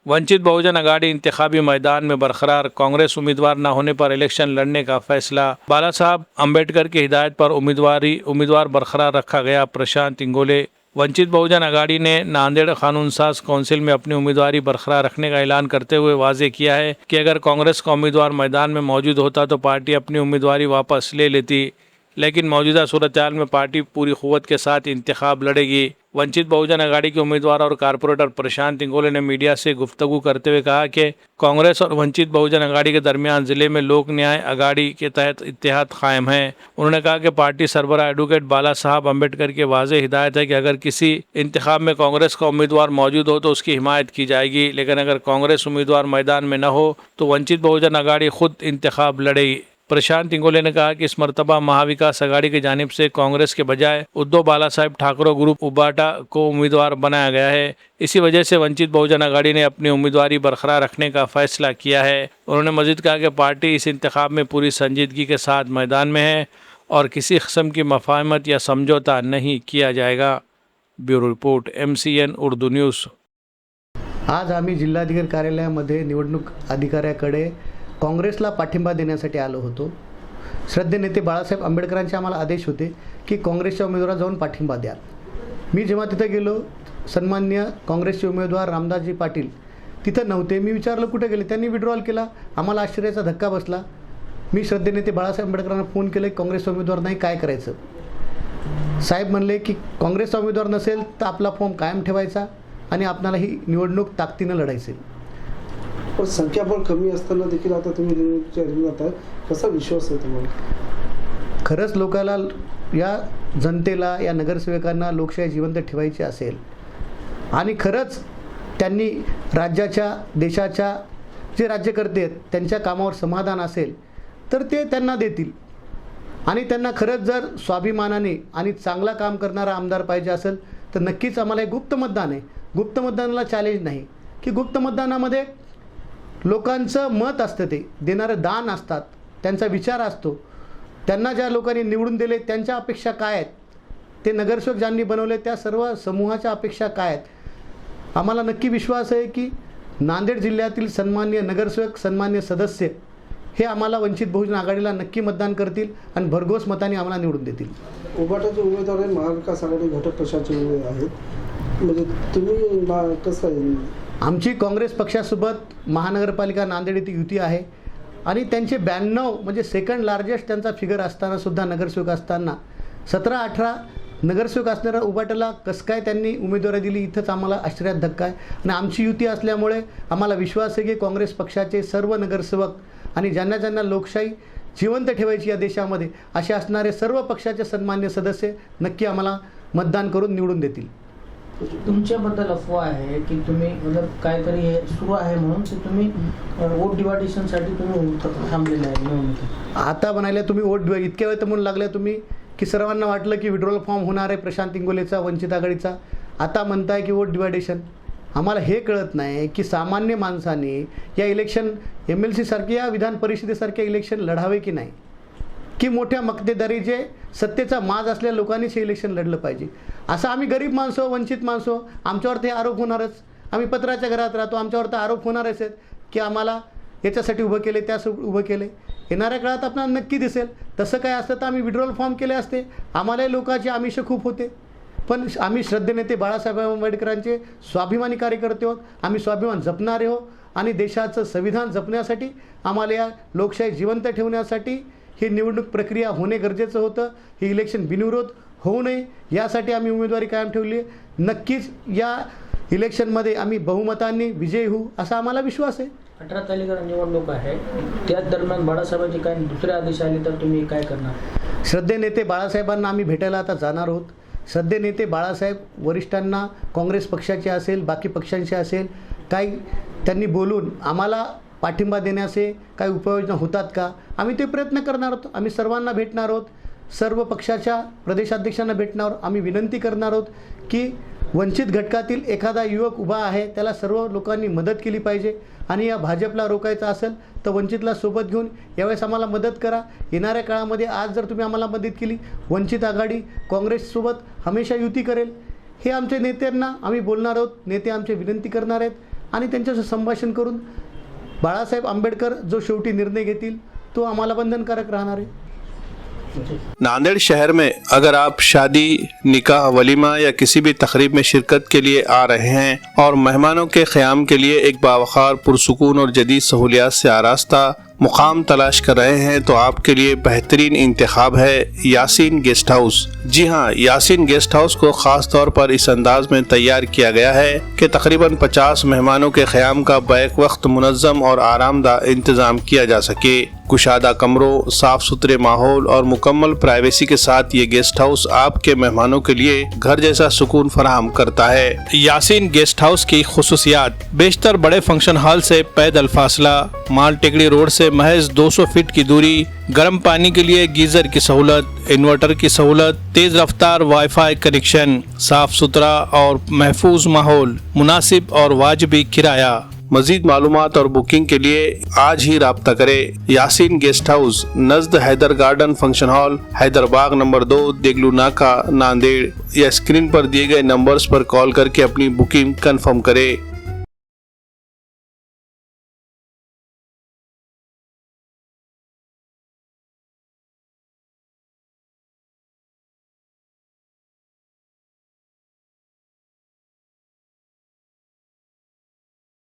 वंचित बहुजन अघाड़ी इंतखाबी मैदान में बरकरार, कांग्रेस उम्मीदवार न होने पर इलेक्शन लड़ने का फैसला। बाला साहब अम्बेडकर की हिदायत पर उम्मीदवार बरकरार रखा गया। प्रशांत इंगोले। वंचित बहुजन अघाड़ी ने नांदेड़ कानून साज काउंसिल में अपनी उम्मीदवारी बरकरार रखने का ऐलान करते हुए वाजे किया है कि अगर कांग्रेस का उम्मीदवार मैदान में मौजूद होता तो पार्टी अपनी उम्मीदवारी वापस ले लेती, लेकिन मौजूदा सूरत-ए-हाल में पार्टी पूरी क़ुव्वत के साथ इंतखाब लड़ेगी। वंचित बहुजन अघाड़ी के उम्मीदवार और कारपोरेटर प्रशांत इंगोले ने मीडिया से गुफ्तगू करते हुए कहा कि कांग्रेस और वंचित बहुजन अघाड़ी के दरमियान जिले में लोक न्याय अघाड़ी के तहत इत्तेहाद कायम है। उन्होंने कहा कि पार्टी सरबराह एडवोकेट बाला साहब अम्बेडकर की वाज़ेह हिदायत है कि अगर किसी इंतखाब में कांग्रेस का उम्मीदवार मौजूद हो तो उसकी हिमायत की जाएगी, लेकिन अगर कांग्रेस उम्मीदवार मैदान में न हो तो वंचित बहुजन अघाड़ी खुद इंतखाब लड़ेगी। प्रशांत इंगोले ने कहा कि इस मरतबा महाविकास अघाड़ी की जानिब से कांग्रेस के बजाय उद्धव बाला साहेब ठाकरे ग्रुप उबाटा को उम्मीदवार बनाया गया है। इसी वजह से वंचित बहुजन अघाड़ी ने अपनी उम्मीदवारी बरकरार रखने का फैसला किया है। उन्होंने मजीद कहा कि पार्टी इस इंतखाब में पूरी संजीदगी के साथ मैदान में है और किसी किस्म की मफाहमत या समझौता नहीं किया जाएगा। Bureau report, MCN Urdu news. आज आम्ही जिल्हाधिकारी कार्यालयामध्ये निवडणूक अधिकाऱ्याकडे काँग्रेसला पाठिंबा देण्यासाठी आलो होतो। श्रद्धेय नेते बाळासाहेब आंबेडकरांचे आम्हाला आदेश होते की काँग्रेसच्या उमेदवाराला जाऊन पाठिंबा द्या। मी जेव्हा तिथे गेलो, सन्माननीय काँग्रेसचे उमेदवार रामदासजी पाटील तिथे नव्हते। मी विचारलं कुठे गेले, त्यांनी विड्रॉल केला। आम्हाला आश्चर्याचा धक्का बसला। मी श्रद्धेय नेते बाळासाहेब आंबेडकरांना फोन केले, काँग्रेसचा उमेदवार नाही, काय करायचं? साहेब म्हणले की काँग्रेसचा उमेदवार नसेल तर आपला फॉर्म कायम ठेवायचा आणि आपल्याला ही निवडणूक ताकदीने लढायची। पण संख्याबळ कमी असताना देखील आता तुम्ही निवडणुकीच्या रिंगणात आहे, कसा विश्वास आहे तुम्हाला? खरंच लोकांना, या जनतेला, या नगरसेवकांना लोकशाही जिवंत ठेवायची असेल आणि खरंच त्यांनी राज्याच्या, देशाच्या जे राज्यकर्ते आहेत त्यांच्या कामावर समाधान असेल तर ते त्यांना देतील। आणि त्यांना खरंच जर स्वाभिमानाने आणि चांगला काम करणारा आमदार पाहिजे असेल तर नक्कीच आम्हाला एक गुप्त मतदान आहे। गुप्त मतदानाला चॅलेंज नाही की गुप्त मतदानामध्ये लोकांचं मत असतं, ते देणारे दान असतात, त्यांचा विचार असतो। त्यांना ज्या लोकांनी निवडून दिले त्यांच्या अपेक्षा काय आहेत, ते नगरसेवक ज्यांनी बनवले त्या सर्व समूहाच्या अपेक्षा काय आहेत। आम्हाला नक्की विश्वास आहे की नांदेड जिल्ह्यातील सन्माननीय नगरसेवक, सन्माननीय सदस्य हे आम्हाला वंचित बहुजन आघाडीला नक्की मतदान करतील आणि भरघोस मताने आम्हाला निवडून देतील। उबाटाचे उमेदवार आहे, महाविकास आघाडी घटक पक्षाचे आहेत, म्हणजे तुम्ही कसं आहे? आमची काँग्रेस पक्षासोबत महानगरपालिका नांदेड येथे युती आहे आणि त्यांचे 92 म्हणजे सेकंड लार्जेस्ट त्यांचा फिगर असताना सुद्धा, नगरसेवक असताना 17-18 नगरसेवक असणाऱ्या उबाटाला कसं काय त्यांनी उमेदवारी दिली, इथंच आम्हाला आश्चर्यात धक्का आहे। आणि आमची युती असल्यामुळे आम्हाला विश्वास आहे की काँग्रेस पक्षाचे सर्व नगरसेवक आणि ज्यांना ज्यांना लोकशाही जिवंत ठेवायची या देशामध्ये असे असणारे सर्व पक्षाचे सन्मान्य सदस्य नक्की आम्हाला मतदान करून निवडून देतील। तुमच्याबद्दल अफवा आहे की तुम्ही मतलब काहीतरी हे सुरू आहे म्हणून की तुम्ही वोट डिवायडेशनसाठी तुम्ही थांबलेले आहे निवडणुकीत। आता म्हणाले तुम्ही वोट इतक्या वेळ तर म्हणून लागले तुम्ही की सर्वांना वाटलं की विड्रॉल फॉर्म होणार आहे प्रशांत इंगोलेचा, वंचित आघाडीचा, आता म्हणताय की वोट डिवायडेशन। आम्हाला हे कळत नाही की सामान्य माणसाने या इलेक्शन MLC सारखे या विधान परिषदेसारखे इलेक्शन लढावे की नाही, की मोठ्या मक्तेदारीचे सत्तेचा माज असलेल्या लोकांनीच हे इलेक्शन लढलं पाहिजे। असं आम्ही गरीब माणसं, वंचित माणसं, आमच्यावर ते आरोप होणारच। आम्ही पत्राच्या घरात राहतो, आमच्यावर तर आरोप होणारच आहेत की आम्हाला याच्यासाठी उभं केले, त्यासाठी उभं केले। येणाऱ्या काळात आपल्याला नक्की दिसेल। तसं काय असतं तर आम्ही विड्रॉल फॉर्म केले असते। आम्हालाही लोकांचे आमिष खूप होते, पण आम्ही श्रद्धेय नेते बाळासाहेब आंबेडकरांचे स्वाभिमानी कार्यकर्ते आहोत। आम्ही स्वाभिमान जपणारे आहोत आणि देशाचं संविधान जपण्यासाठी, आम्हाला या लोकशाही जिवंत ठेवण्यासाठी ही निवडणूक प्रक्रिया होणे गरजेचं होतं। ही इलेक्शन बिनविरोध होऊ नये यासाठी आम्ही उमेदवारी कायम ठेवली आहे। नक्कीच या इलेक्शनमध्ये आम्ही बहुमतांनी विजयी होऊ असा आम्हाला विश्वास आहे। 18 तारखेला निवडणूक आहे, त्याच दरम्यान बाळासाहेबांचे काही दुसरे आदेश आले तर तुम्ही काय करणार? श्रद्धेय नेते बाळासाहेबांना आम्ही भेटायला आता जाणार आहोत। श्रद्धेय नेते बाळासाहेब वरिष्ठांना, काँग्रेस पक्षाचे असेल, बाकी पक्षांचे असेल, काही त्यांनी बोलून आम्हाला पाठिंबा देण्याचे काही उपाययोजना होतात का, आम्ही ते प्रयत्न करणार आहोत। आम्ही सर्वांना भेटणार आहोत, सर्व पक्षाच्या प्रदेशाध्यक्षांना भेटणार आहोत। आम्ही विनंती करणार आहोत की वंचित घटकातील एखादा युवक उभा आहे त्याला सर्व लोकांनी मदत केली पाहिजे आणि या भाजपला रोखायचं असेल तर वंचितला सोबत घेऊन यावेळेस आम्हाला मदत करा। येणाऱ्या काळामध्ये आज जर तुम्ही आम्हाला मदत केली, वंचित आघाडी काँग्रेससोबत हमेशा युती करेल, हे आमच्या नेत्यांना आम्ही बोलणार आहोत। नेते आमचे विनंती करणार आहेत आणि त्यांच्याशी संभाषण करून बाळासाहेब आंबेडकर जो शेवटी निर्णय घेतील तो आम्हाला बंधनकारक राहणार आहे. नांदेड़ शहर में अगर आप शादी, निकाह, वलीमा या किसी भी तकरीब में शिरकत के लिए आ रहे हैं और मेहमानों के क़याम के लिए एक बावखार, पुरसुकून और जदीद सहूलियात से आरास्ता मुकाम तलाश कर रहे हैं तो आपके लिए बेहतरीन इंतखाब है यासीन गेस्ट हाउस. जी हाँ, यासीन गेस्ट हाउस को ख़ास तौर पर इस अंदाज में तैयार किया गया है कि तकरीबन 50 मेहमानों के क़याम का बैक वक्त मुनज़्ज़म और आरामदाह इंतज़ाम किया जा सके. कुशादा कमरों, साफ सुथरे माहौल और मुकम्मल प्राइवेसी के साथ ये गेस्ट हाउस आपके मेहमानों के लिए घर जैसा सुकून फराहम करता है. यासीन गेस्ट हाउस की खुसूसियात: बेशतर बड़े फंक्शन हॉल से पैदल फासला, माल टेकड़ी रोड से महज 200 फीट की दूरी, गर्म पानी के लिए गीजर की सहूलत, इन्वर्टर की सहूलत, तेज रफ्तार वाईफाई कनेक्शन, साफ सुथरा और महफूज माहौल, मुनासिब और वाजिबी किराया. मजीद मालूमात और बुकिंग के लिए आज ही राब्ता करें. यासीन गेस्ट हाउस, नज़द Haidar garden function hall, Haidarbagh number 2, Deglur नाका, नांदेड़. या स्क्रीन पर दिए गए नंबर्स पर कॉल करके अपनी बुकिंग कंफर्म करें.